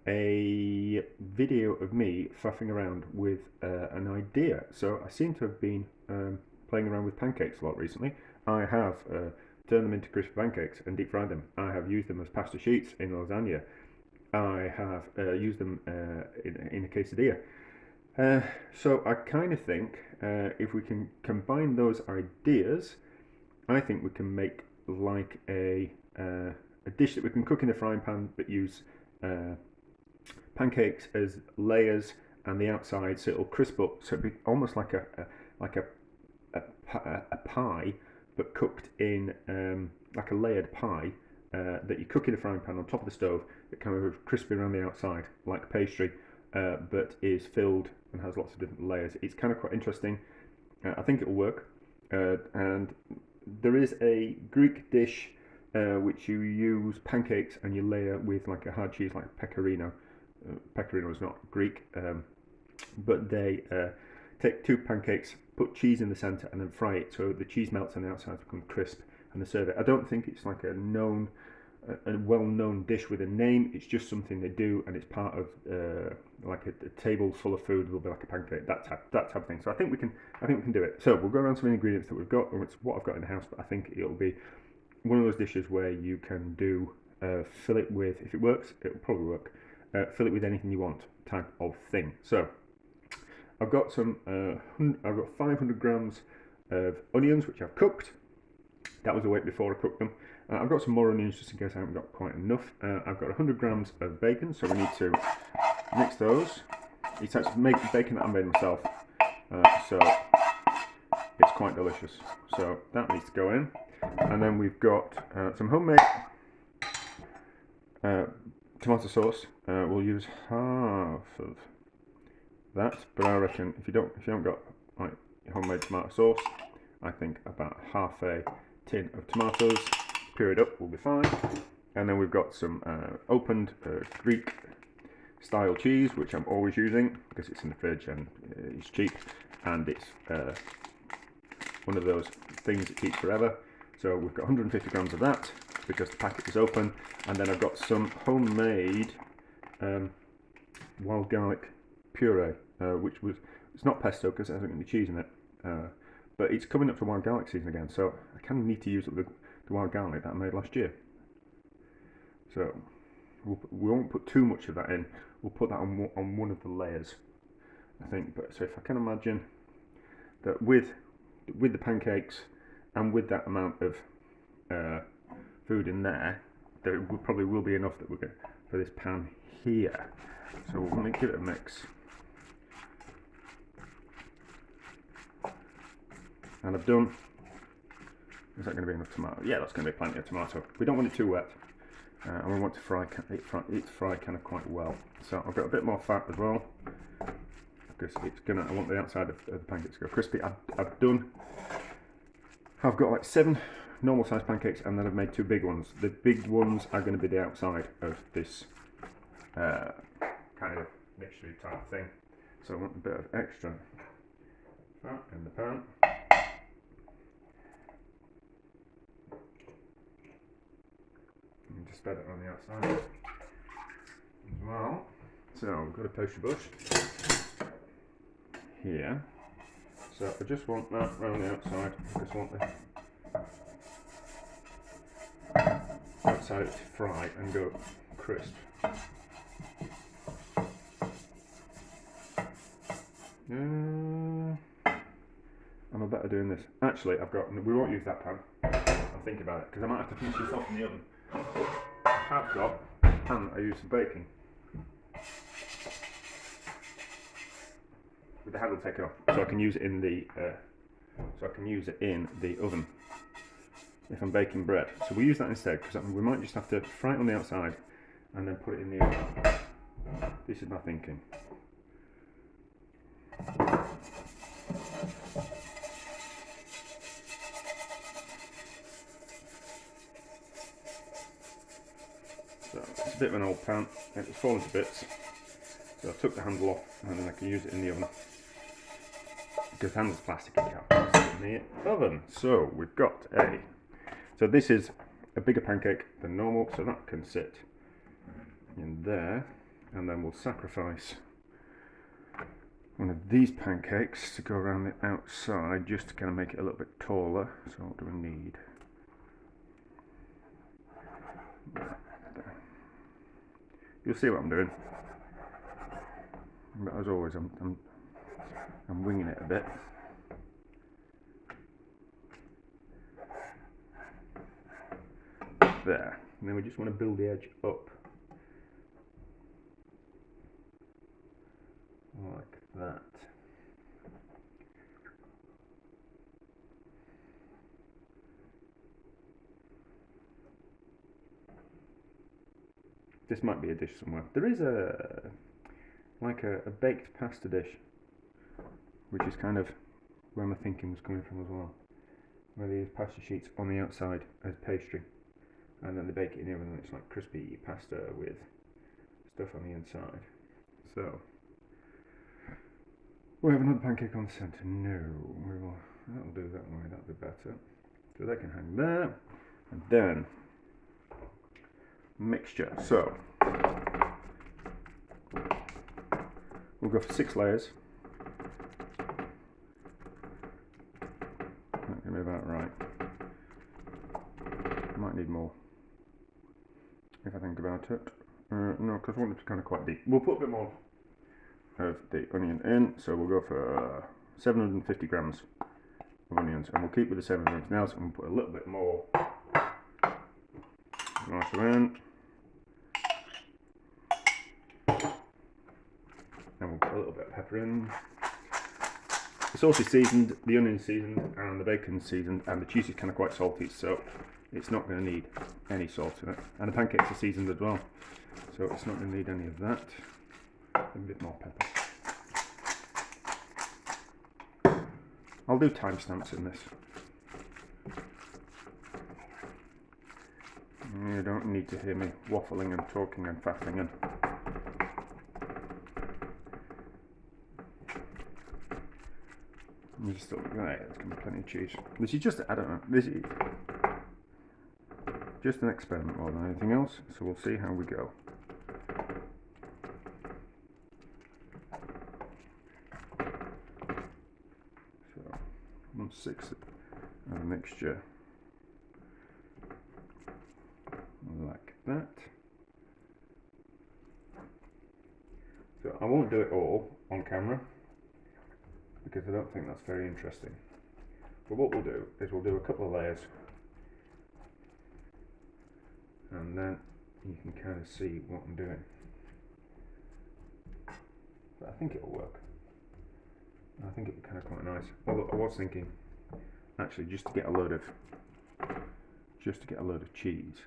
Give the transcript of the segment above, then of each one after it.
a video of me faffing around with an idea. So I seem to have been playing around with pancakes a lot recently. I have turned them into crispy pancakes and deep fried them. I have used them as pasta sheets in lasagna. I have used them in a quesadilla. So I kind of think if we can combine those ideas, I think we can make like a dish that we can cook in a frying pan, but use pancakes as layers, and the outside so it'll crisp up. So it'll be almost like a pie, but cooked in like a layered pie that you cook in a frying pan on top of the stove. It kind of crispy around the outside, like pastry, but is filled and has lots of different layers. It's kind of quite interesting. I think it'll work. And there is a Greek dish which you use pancakes and you layer with like a hard cheese like pecorino. Pecorino is not Greek, but they take two pancakes, put cheese in the centre, and then fry it so the cheese melts on the outside to become crisp, and they serve it. I don't think it's like a well-known dish with a name. It's just something they do, and it's part of like a table full of food. Will be like a pancake, that type of thing. So I think we can do it. So we'll go around some ingredients that we've got, or it's what I've got in the house. But I think it'll be one of those dishes where you can do fill it with, if it works, it'll probably work. Fill it with anything you want, type of thing. So I've got some. I've got 500 grams of onions, which I've cooked. That was the weight before I cooked them. I've got some more onions just in case I haven't got quite enough. I've got 100 grams of bacon, so we need to mix those. It's actually bacon that I made myself, so it's quite delicious. So that needs to go in. And then we've got some homemade tomato sauce. We'll use half of that, but I reckon if you haven't got like homemade tomato sauce, I think about half a tin of tomatoes, pureed up, will be fine. And then we've got some opened Greek style cheese, which I'm always using because it's in the fridge and it's cheap, and it's one of those things that keeps forever. So we've got 150 grams of that because the packet is open, and then I've got some homemade wild garlic puree, which it's not pesto because it hasn't got any cheese in it, but it's coming up to wild garlic season again, so I kind of need to use up the wild garlic that I made last year. So we won't put too much of that in. We'll put that on one of the layers, I think. But so if I can imagine that with the pancakes and with that amount of food in there, there probably will be enough that we're going for this pan here. So we're going to give it a mix. And I've done. Is that going to be enough tomato? Yeah, that's going to be plenty of tomato. We don't want it too wet, and we want to fry kind of quite well. So I've got a bit more fat as well because it's gonna. I want the outside of the pancakes to go crispy. I've got like 7 normal sized pancakes, and then I've made 2 big ones. The big ones are going to be the outside of this kind of mixture type thing. So I want a bit of extra fat in the pan. And just spread it on the outside as well. So we've got a pastry bush here. So I just want that around the outside. I just want the outside of it to fry and go crisp. I'm better doing this. Actually, we won't use that pan. I'll think about it because I might have to finish this off in the oven. I have got a pan I use for baking. With the handle taken off, so I can use it in the oven if I'm baking bread. So we use that instead because we might just have to fry it on the outside and then put it in the oven. This is my thinking. So it's a bit of an old pan. It was falling to bits, so I took the handle off and then I can use it in the oven. Because the handle's plastic, and can't put it in the oven. So we've got so this is a bigger pancake than normal, so that can sit in there. and then we'll sacrifice one of these pancakes to go around the outside just to kind of make it a little bit taller. So what do we need? You'll see what I'm doing, but as always I'm winging it a bit. There, and then we just want to build the edge up like that. This might be a dish somewhere. There is a baked pasta dish, which is kind of where my thinking was coming from as well, where they use pasta sheets on the outside as pastry, and then they bake it in the oven and it's like crispy pasta with stuff on the inside. So we have another pancake on the centre. No, that'll do that way, that'll be better. So they can hang there, and then mixture. So we'll go for 6 layers. That's going to be about right. Might need more if I think about it. No, because I want it to kind of quite deep. We'll put a bit more of the onion in, so we'll go for 750 grams of onions, and we'll keep with the same as everything else, and we'll put a little bit more nice in, and we'll put a little bit of pepper in. The sauce is seasoned, the onion is seasoned, and the bacon is seasoned, and the cheese is kind of quite salty, so it's not going to need any salt in it. And the pancakes are seasoned as well, so it's not going to need any of that. A bit more pepper. I'll do timestamps in this. You don't need to hear me waffling and talking and faffing and you just thought, right, there's going to be plenty of cheese. This is just, I don't know, this is just an experiment more than anything else, so we'll see how we go. So 1/6 of a mixture like that. So I won't do it all on camera because I don't think that's very interesting. But what we'll do is we'll do a couple of layers, and then you can kind of see what I'm doing. But I think it'll work. I think it'll be kind of quite nice. Although I was thinking, actually, just to get a load of cheese,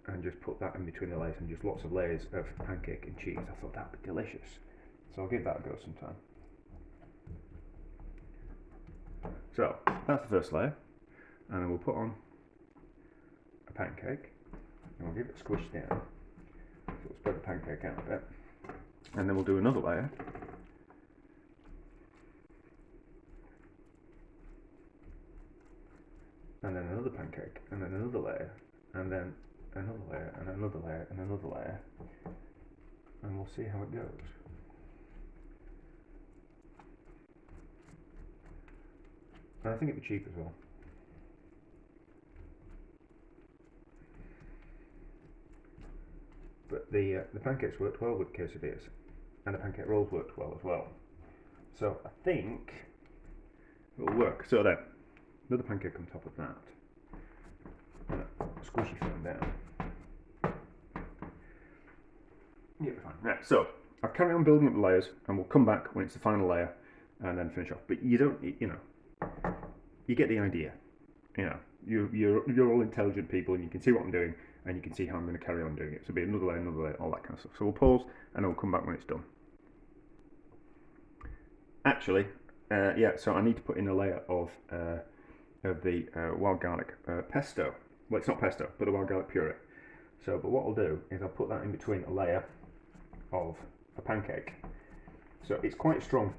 and just put that in between the layers, and just lots of layers of pancake and cheese. I thought that'd be delicious. So I'll give that a go sometime. So that's the first layer, and then we'll put on a pancake, and we'll give it a squish down. So we'll spread the pancake out a bit, and then we'll do another layer. And then another pancake, and then another layer, and then another layer, and another layer, and another layer, and we'll see how it goes. And I think it'd be cheap as well. But the pancakes worked well with quesadillas, and the pancake rolls worked well as well. So I think it'll work. So then, another pancake on top of that, and a squishy film down. Yeah, fine. Right, so I'll carry on building up the layers, and we'll come back when it's the final layer, and then finish off. But you don't, you know, you get the idea. You know, you're all intelligent people, and you can see what I'm doing, and you can see how I'm going to carry on doing it. So it'll be another layer, all that kind of stuff. So we'll pause, and then we'll come back when it's done. Actually, yeah. So I need to put in a layer of the wild garlic pesto. Well, it's not pesto, but the wild garlic puree. So, but what I'll do is I'll put that in between a layer of a pancake. So it's quite strong,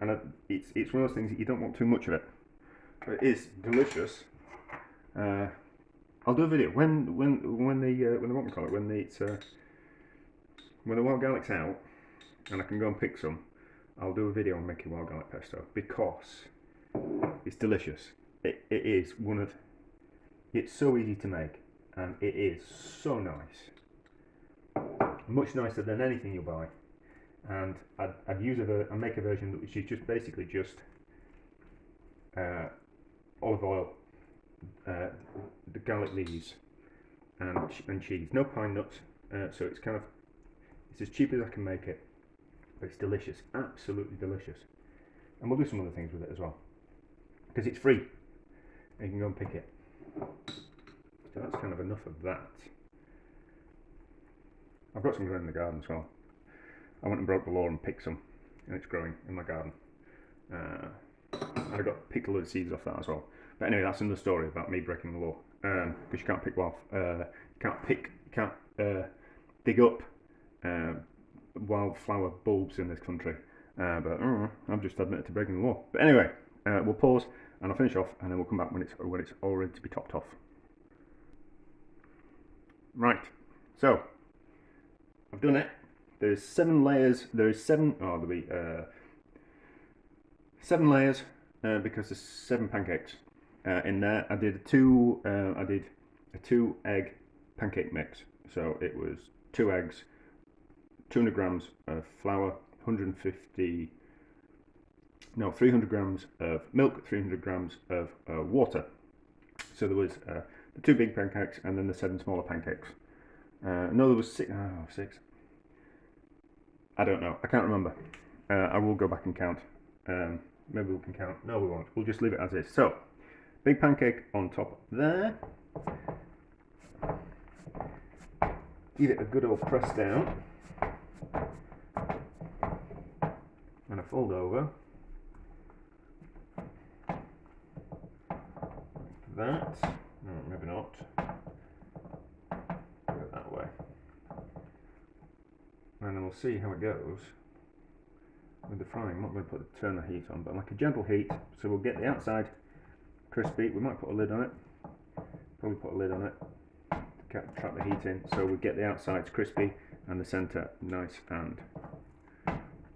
and it's one of those things that you don't want too much of it. But it is delicious. I'll do a video when it's when the wild garlic's out and I can go and pick some, I'll do a video on making wild garlic pesto because it's delicious. It is one of, it's so easy to make and it is so nice. Much nicer than anything you'll buy. And I'd make a version which is just basically just olive oil, the garlic leaves, and cheese. No pine nuts, so it's kind of, it's as cheap as I can make it, but it's delicious, absolutely delicious. And we'll do some other things with it as well, because it's free, and you can go and pick it. So that's kind of enough of that. I've got some growing in the garden as well. I went and broke the law and picked some, and it's growing in my garden. And I picked a load of seeds off that as well. But anyway, that's another story about me breaking the law. Because you can't pick dig up wildflower bulbs in this country. But I've just admitted to breaking the law. But anyway, we'll pause and I'll finish off, and then we'll come back when it's all ready to be topped off. Right, so I've done it. There's 7 layers. There'll be 7 layers because there's 7 pancakes in there. I did a 2 egg pancake mix. So it was 2 eggs, 200 grams of flour, 300 grams of milk, 300 grams of water. So there was the 2 big pancakes and then the 7 smaller pancakes. No, there was 6. I don't know. I can't remember. I will go back and count. Maybe we can count. No, we won't. We'll just leave it as is. So, big pancake on top there. Give it a good old press down. And a fold over. Like that. No, maybe not. Go that way. And then we'll see how it goes with the frying. I'm not going to turn the heat on, but like a gentle heat, so we'll get the outside crispy. We might put a lid on it, probably put a lid on it to trap the heat in, so we get the outsides crispy and the centre nice and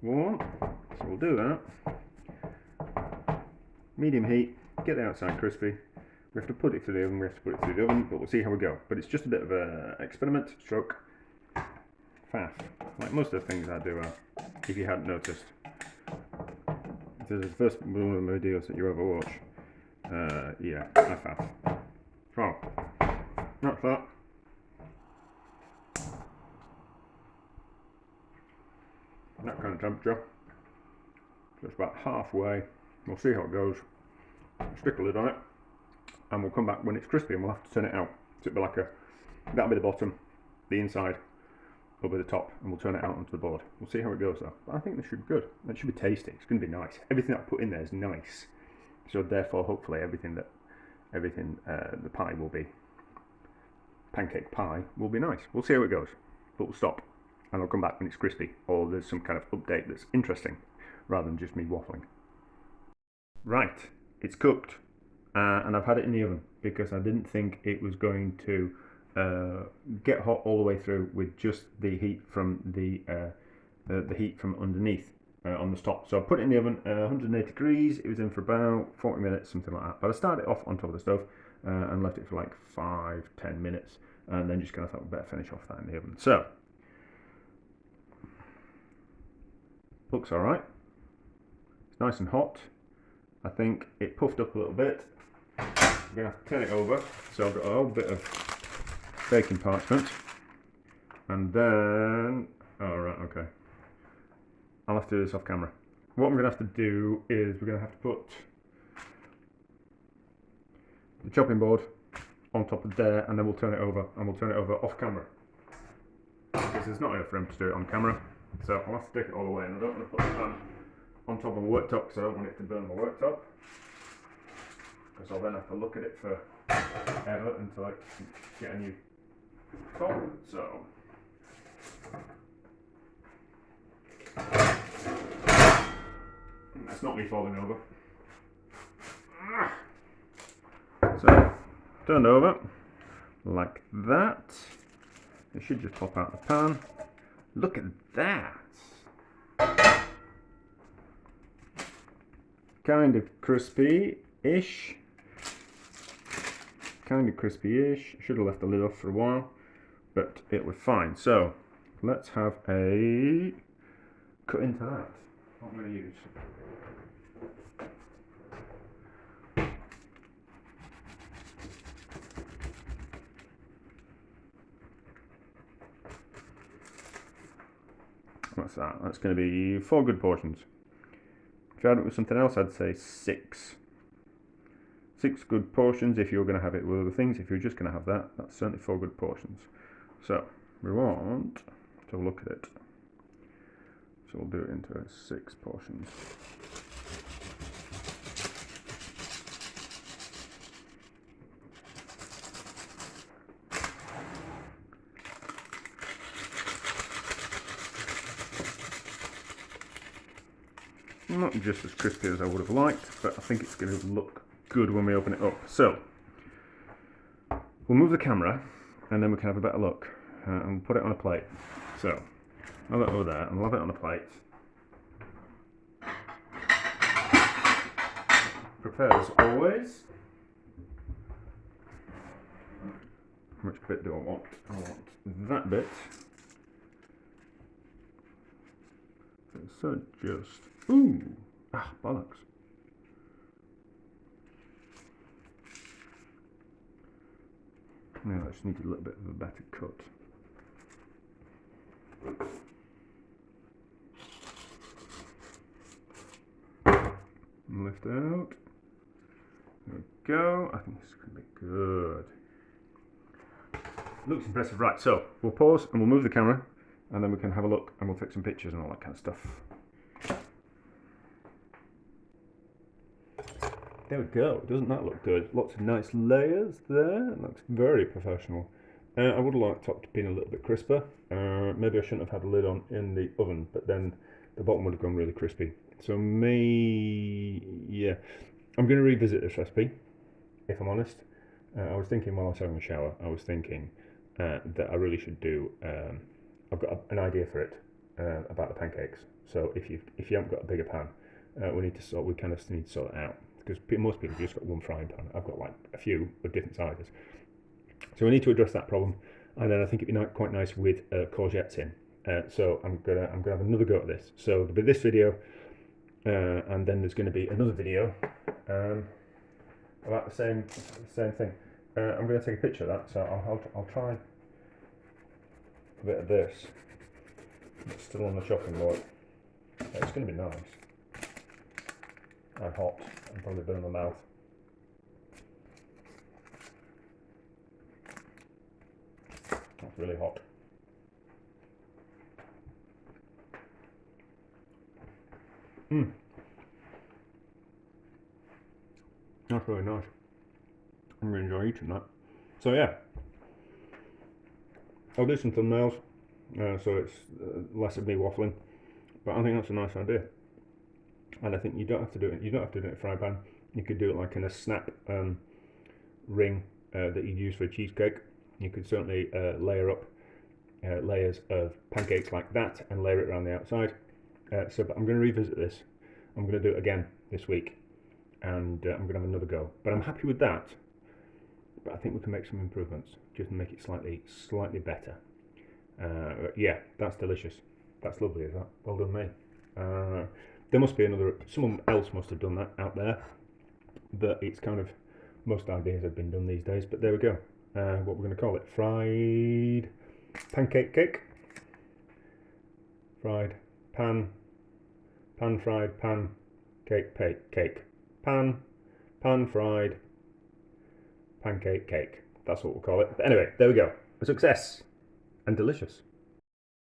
warm. So we'll do that. Medium heat, get the outside crispy. We have to put it through the oven, but we'll see how we go. But it's just a bit of an experiment stroke faff, like most of the things I do are, if you hadn't noticed. This is the first one of the videos that you ever watch. Yeah, I faff. So, that's that. That kind of temperature. So it's about halfway. We'll see how it goes. Stick a lid on it, and we'll come back when it's crispy, and we'll have to turn it out. So it'll be like that'll be the bottom, the inside will be the top, and we'll turn it out onto the board. We'll see how it goes though. But I think this should be good. It should be tasty. It's going to be nice. Everything that I put in there is nice. So therefore, hopefully, everything the pie will be, pancake pie will be nice. We'll see how it goes. But we'll stop, and I'll come back when it's crispy, or there's some kind of update that's interesting, rather than just me waffling. Right, it's cooked, and I've had it in the oven because I didn't think it was going to get hot all the way through with just the heat from the heat from underneath on the top. So I put it in the oven, 180 degrees. It was in for about 40 minutes, something like that. But I started it off on top of the stove and left it for like 5-10 minutes, and then just kind of thought we'd better finish off that in the oven. So looks all right. It's nice and hot. I think it puffed up a little bit. I'm going to have to turn it over. So I've got a whole bit of baking parchment, and then okay, I'll have to do this off camera. What I'm going to have to do is we're going to have to put the chopping board on top of there, and then we'll turn it over, and we'll turn it over off camera because there's not enough room to do it on camera. So I'll have to stick it all the way, and I don't want to put the pan on top of a worktop because I don't want it to burn the worktop, because I'll then have to look at it for ever until I get a new top. So that's not me falling over. So turned over like that. It should just pop out the pan. Look at that. Kind of crispy-ish. Kind of crispy-ish. Should have left the lid off for a while, but it was fine. So let's have a cut into that. What I'm going to use. What's that? That's going to be 4 good portions. If you had it with something else, I'd say 6. 6 good portions if you're going to have it with other things. If you're just going to have that, that's certainly 4 good portions. So we want to look at it. So we'll do it into 6 portions. Not just as crispy as I would have liked, but I think it's going to look good when we open it up. So we'll move the camera and then we can have a better look and put it on a plate. So I'll let it over there and we'll have it on a plate. Prepare as always. Which bit do I want? I want that bit. So just, bollocks. Now I just need a little bit of a better cut. And lift out. There we go. I think this is going to be good. Looks impressive. Right, so we'll pause and we'll move the camera and then we can have a look and we'll take some pictures and all that kind of stuff. There we go. Doesn't that look good? Lots of nice layers there. It looks very professional. I would have liked top to be a little bit crisper. Maybe I shouldn't have had the lid on in the oven, but then the bottom would have gone really crispy. So yeah, I'm going to revisit this recipe, if I'm honest. I was thinking while I was having a shower, I was thinking that I really should do, I've got an idea for it about the pancakes. So if you haven't got a bigger pan, we kind of need to sort it out. Because most people have just got one frying pan. I've got like a few of different sizes. So we need to address that problem. And then I think it'd be quite nice with courgettes in. So I'm gonna have another go at this. So there'll be this video, and then there's going to be another video about the same thing. I'm going to take a picture of that. So I'll try a bit of this. It's still on the chopping board. It's going to be nice. And hot, and probably burn my mouth. That's really hot. That's really nice. I'm really enjoying eating that. So yeah, I'll do some thumbnails, so it's less of me waffling. But I think that's a nice idea. And I think you don't have to do it. You don't have to do it in a frying pan. You could do it like in a snap ring that you use for a cheesecake. You could certainly layer up layers of pancakes like that and layer it around the outside. But I'm going to revisit this. I'm going to do it again this week, and I'm going to have another go. But I'm happy with that. But I think we can make some improvements just to make it slightly better. Yeah, that's delicious. That's lovely, is that? Well done, me. There must be someone else must have done that out there, but it's kind of, most ideas have been done these days, but there we go. What we're going to call it, fried pancake cake. Fried pan fried pancake cake. Pan fried pancake cake. That's what we'll call it. But anyway, there we go. A success and delicious.